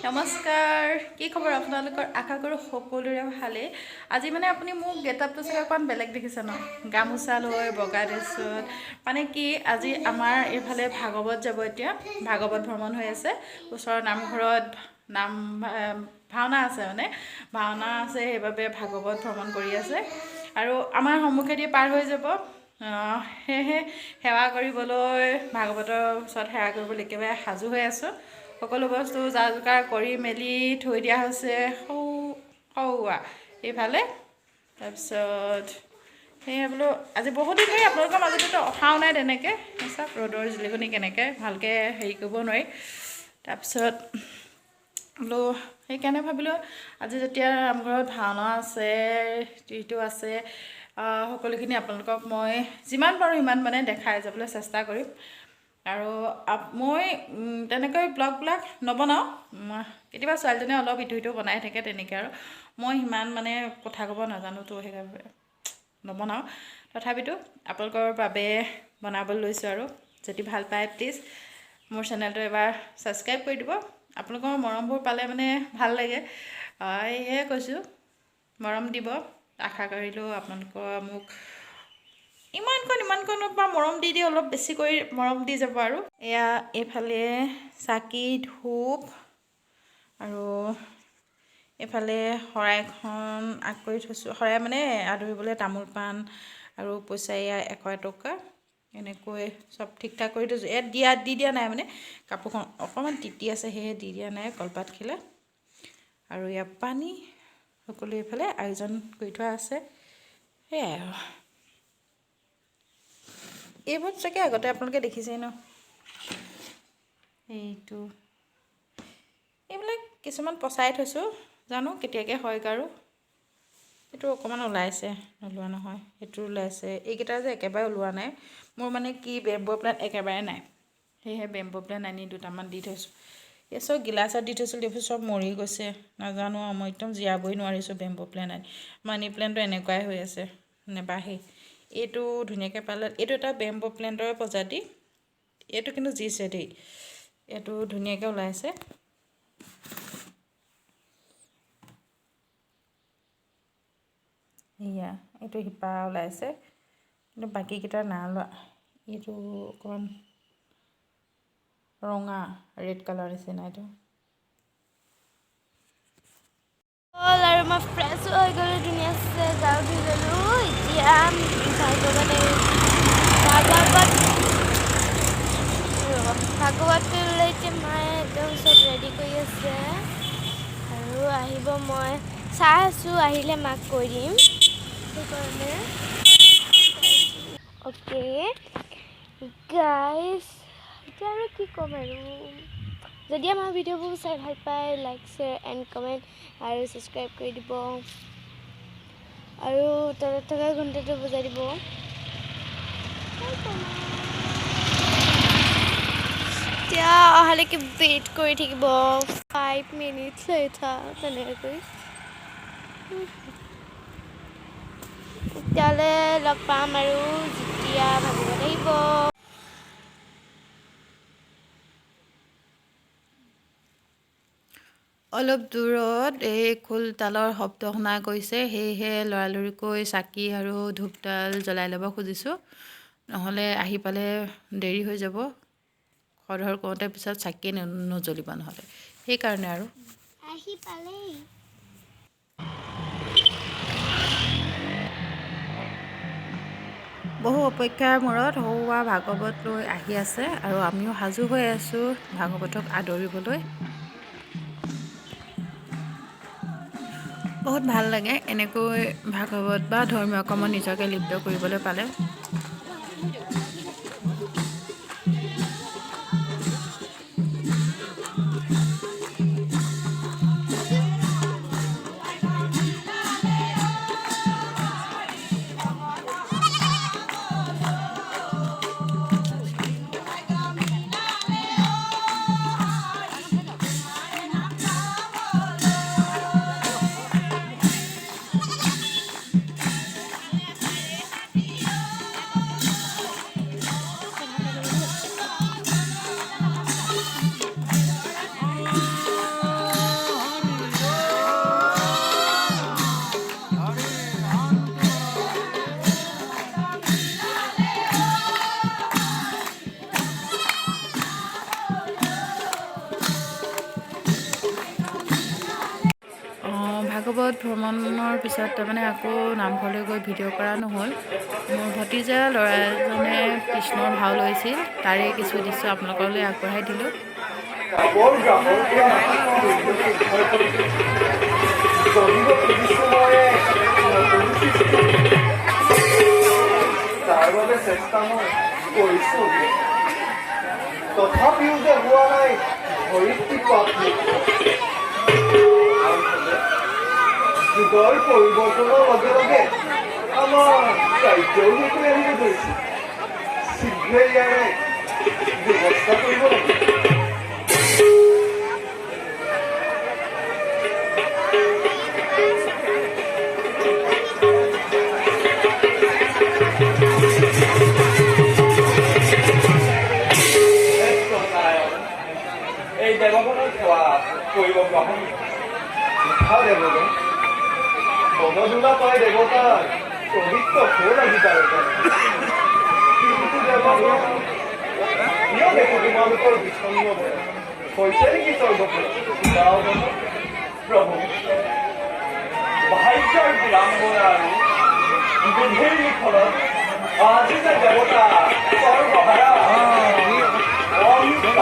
নমস্কাৰ কি খবৰ আপোনালোকৰ আশা কৰোঁ সকলোৰে ভালে আজি মানে আপুনি মোক গেটআপটো চাগে অকণ বেলেগ দেখিছে ন গামোচা লৈ বগা ড্ৰেছত মানে কি আজি আমাৰ এইফালে ভাগৱত যাব এতিয়া ভাগৱত ভ্ৰমণ হৈ আছে ওচৰৰ নামঘৰত নাম ভাওনা আছে মানে ভাওনা আছে সেইবাবে ভাগৱত ভ্ৰমণ কৰি আছে আৰু আমাৰ সন্মুখেদি পাৰ হৈ যাব সেয়েহে সেৱা কৰিবলৈ ভাগৱতৰ ওচৰত সেৱা কৰিবলৈ একেবাৰে সাজু হৈ আছোঁ সকলো বস্তু যা যোগাৰ কৰি মেলি থৈ দিয়া হৈছে সৌৱা এইফালে তাৰপিছত সেয়ে বোলো আজি বহুত দিন ধৰি আপোনালোকৰ মাজতো অহাও নাই তেনেকৈ চাওক ৰ'দৰ জিলিকনি কেনেকৈ ভালকৈ হেৰি কৰিব নোৱাৰি তাৰপিছত বোলো সেইকাৰণে ভাবিলোঁ আজি যেতিয়া নামঘৰত ভাওনা আছে টিটো আছে সকলোখিনি আপোনালোকক মই যিমান পাৰোঁ সিমান মানে দেখাই যাবলৈ চেষ্টা কৰিম আৰু মই তেনেকৈ ব্লগবিলাক নবনাওঁ কেতিয়াবা ছোৱালীজনীয়ে অলপ ইটো সিটো বনাই থাকে তেনেকৈ আৰু মই সিমান মানে কথা ক'ব নাজানোতো সেইকাৰণে নবনাওঁ তথাপিতো আপোনালোকৰ বাবে বনাবলৈ লৈছোঁ আৰু যদি ভাল পায় প্লিজ মোৰ চেনেলটো এবাৰ ছাবস্ক্ৰাইব কৰি দিব আপোনালোকৰ মৰমবোৰ পালে মানে ভাল লাগে সেয়ে কৈছোঁ মৰম দিব আশা কৰিলোঁ আপোনালোকৰ মোক ইমানকণৰ পৰা মৰম দি অলপ বেছি কৰি মৰম দি যাব আৰু এয়া এইফালে চাকি ধূপ আৰু এইফালে শৰাইখন আগ কৰি থৈছোঁ শৰাই মানে আদৰিবলৈ তামোল পাণ আৰু পইচা এয়া 100 টকা এনেকৈ চব ঠিক ঠাক কৰি থৈছোঁ ইয়াত দি দিয়া নাই মানে কাপোৰখন অকণমান তিতি আছে সেয়ে দি দিয়া নাই কলপাত খিলা আৰু ইয়াত পানী সকলো এইফালে আয়োজন কৰি থোৱা আছে সেয়াই আৰু এইবোৰ চাগে আগতে আপোনালোকে দেখিছেই ন এইটো এইবিলাক কিছুমান পচাই থৈছোঁ জানো কেতিয়াকৈ হয় আৰু এইটো অকণমান ওলাইছে নোলোৱা নহয় সেইটো ওলাইছে এইকেইটা যে একেবাৰে ওলোৱা নাই মোৰ মানে কি বেম্বো প্লেন একেবাৰে নাই সেয়েহে বেম্বো প্লেন আনি দুটামান দি থৈছোঁ এই চব গিলাচত দি থৈছোঁ এইবোৰ চব মৰি গৈছে নাজানো আৰু মই একদম জীয়াবই নোৱাৰিছোঁ বেম্বো প্লেন আনি মানি প্লেনটো এনেকুৱাই হৈ আছে নেবাঢ়ে এইটো ধুনীয়াকৈ পালে এইটো এটা বেম্বো প্লেণ্টৰ প্ৰজাতি এইটো কিন্তু জিছে দেই এইটো ধুনীয়াকৈ ওলাইছে এয়া এইটো শিপা ওলাইছে কিন্তু বাকীকেইটা নাই ওলোৱা এইটো অকণমান ৰঙা ৰেড কালাৰ নিচিনা এইটো আৰু মই ফ্ৰেছ হৈ গ'লোঁ ধুনীয়াছে গা ধুই ল'লোঁ এতিয়া ভাগৱত কৰিবলৈ এতিয়া মায়ে একদম চব ৰেডি কৰি আছে আৰু আহিব মই চাই আছোঁ আহিলে মাক কৈ দিম সেইকাৰণে অ'কে গাইজ এতিয়া আৰু কি ক'ম আৰু যদি আমাৰ ভিডিঅ'বোৰ চাই ভাল পায় লাইক শ্বেয়াৰ এণ্ড কমেণ্ট আৰু ছাবস্ক্ৰাইব কৰি দিব আৰু তলত থকা ঘণ্টাটো বজাই দিব এতিয়া অহালৈকে ৱেইট কৰি থাকিব 5 মিনিটছ লেটাৰ তেনেকৈ তেতিয়াহ'লে লগ পাম আৰু যেতিয়া ভাবিব লাগিব অলপ দূৰত এই খোলতালৰ শব্দ শুনা গৈছে সেয়েহে লৰালৰিকৈ চাকি আৰু ধূপডাল জ্বলাই ল'ব খুজিছোঁ নহ'লে আহি পালে দেৰি হৈ যাব খৰধৰ কৰোঁতে পিছত চাকি নজ্বলিব নহ'লে সেইকাৰণে আৰু আহি পালেই বহু অপেক্ষাৰ মূৰত সৌৱা ভাগৱত লৈ আহি আছে আৰু আমিও সাজু হৈ আছোঁ ভাগৱতক আদৰিবলৈ বহুত ভাল লাগে এনেকৈ ভাগৱত বা ধৰ্মীয় কামত নিজকে লিপ্ত কৰিবলৈ পালে ভাগৱত ভ্ৰমণৰ পিছত তাৰমানে আকৌ নামঘৰলৈ গৈ ভিডিঅ' কৰা নহ'ল। মোৰ ভতিজা ল'ৰা এজনে কৃষ্ণৰ ভাও লৈছিল, তাৰে কিছু দৃশ্য আপোনালোকলৈ আগবঢ়াই দিলোঁ। তাৰ বাবে চেষ্টা মই কৰিছোঁ, তথাপিও যে হোৱা নাই ধৰিত্ৰী পাপনি। যুগৰ পৰিৱৰ্তনৰ লগে লগে আমাৰ কাৰ্যও শেষ হৈ আহিব ধৰিছে। শীঘ্ৰেই ইয়াৰে ব্যৱস্থা কৰিব লাগিব। এই দেৱগণৰ সেৱা কৰিব গ্ৰহণ দেৱগণ বনদোলা পাই দেৱতাৰ পবিত্ৰ ফুল আহি পায়। কিন্তু দেৱগণ কিয় দেখো তোমালোকৰ বিচন্ন হৈছে নেকি স্বৰ্গপুৰ? প্ৰভু ভাগ্যৰ বিড়ম্বনা আৰু বুদ্ধিৰ ফলত আজি যে দেৱতা স্বৰ্গহাৰা অমৃত